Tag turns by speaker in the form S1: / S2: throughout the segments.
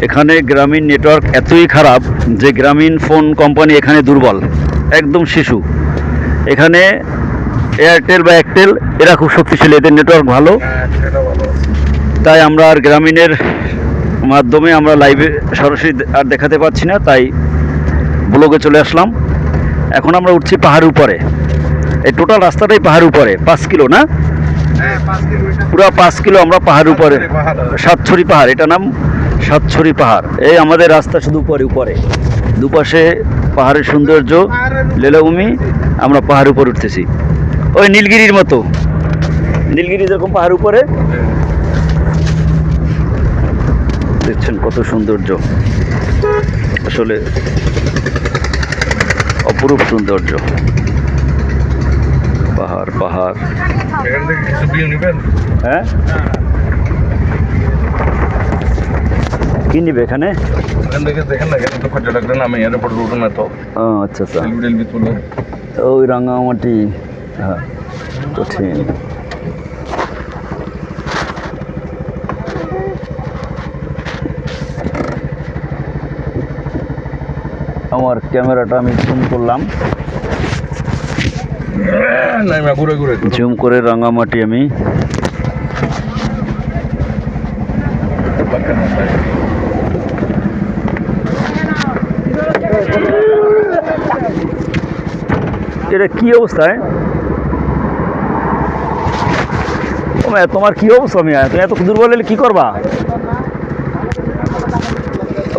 S1: এখানে গ্রামীণ নেটওয়ার্ক এতই খারাপ যে গ্রামীণ ফোন কোম্পানি এখানে দুর্বল, একদম শিশু। এখানে এয়ারটেল বা একটেল এরা খুব শক্তিশালী, এদের নেটওয়ার্ক ভালো। তাই আমরা আর গ্রামীণের মাধ্যমে আমরা লাইভে সরাসরি আর দেখাতে পারছি না, তাই ব্লগে চলে আসলাম। এখন আমরা উঠছি পাহাড়ের উপরে। এই টোটাল রাস্তাটাই পাহাড়ের উপরে, 5 কিলো না, পুরো 5 কিলো আমরা পাহাড়ের উপরে। সাতছড়ি পাহাড়, এটা নাম সাতছড়ি পাহাড়। এই আমাদের রাস্তা শুধু উপরে উপরে, দুপাশে পাহাড়ের সৌন্দর্য, লীলাভূমি। আমরা পাহাড়ের উপরে উঠতেছি, ওই নীলগিরির মতো। নীলগিরি যেরকম পাহাড় উপরে, দেখছেন কত সৌন্দর্য, আসলে অপরূপ সৌন্দর্য। পাহাড় পাহাড়। হ্যাঁ, কি নিবে এখানে? আচ্ছা আচ্ছা, ওই রাঙামাটি। হ্যাঁ, কঠিন। আমার ক্যামেরাটা আমি জুম করলাম, জুম করে রাঙামাটি আমি এটা কি অবস্থায়? তোমার কি অবস্থা? আমি তুমি এত দুর্বল হলে কি করবা?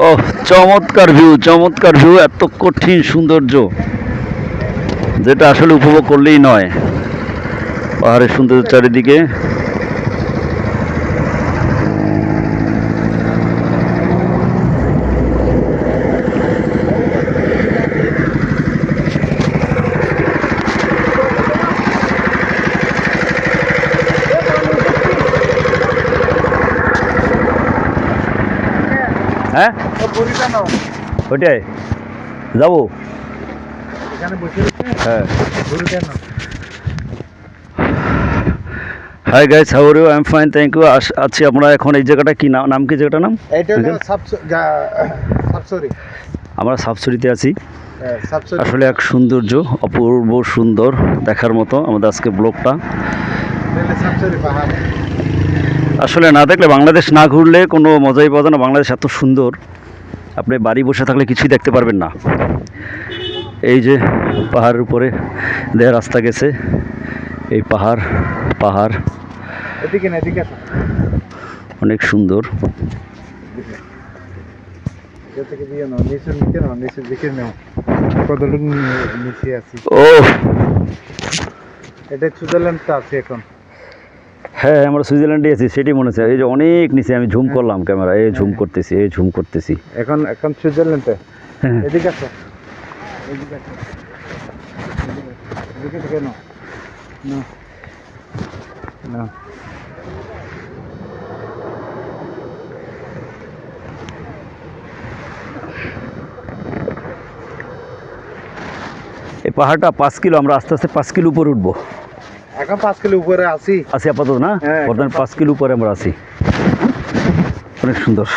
S1: ও চমৎকার ভিউ, চমৎকার ভিউ, এত কঠিন সৌন্দর্য যেটা আসলে উপভোগ করলেই নয়। পাহাড়ের সৌন্দর্য চারিদিকে। হ্যাঁ, ওইটাই যাবো। হ্যাঁ, hi guys, how are you? I am fine, thank you. আছি আমরা এখন এই জায়গাটা কি নাম কি জায়গাটার নাম? আমরা সাবসুরিতে আছি। আসলে এক সৌন্দর্য, অপূর্ব সুন্দর, দেখার মতো আমাদের আজকে ব্লগটা। আসলে না দেখলে, বাংলাদেশ না ঘুরলে কোনো মজাই পাওয়া যায় না। বাংলাদেশ এত সুন্দর, আপনি বাড়ি বসে থাকলে কিছুই দেখতে পারবেন না। এই যে পাহাড়ের উপরে দেয়া রাস্তা গেছে, এই পাহাড় পাহাড় অনেক সুন্দর। ও
S2: এটা সুইজারল্যান্ডটা আছে এখন।
S1: হ্যাঁ, আমরা সুইজারল্যান্ডে আছি, সেটাই মনে হচ্ছে। এই যে অনেক নিচে, আমি ঝুম করলাম ক্যামেরা, এই ঝুম করতেছি, এই ঝুম করতেছি।
S2: এখন সুইজারল্যান্ডে। এদিকে আসো, এদিকে আসো, এদিকে থেকে নাও, না না।
S1: এই পাহাড়টা 5 কিলো, আমরা আস্তে আস্তে 5 কিলো উপরে উঠবো।
S2: এখন 5 কিলো উপরে আছি
S1: আপাতত না, বর্তমানে 5 কিলো উপরে আমরা আছি। অনেক সুন্দর।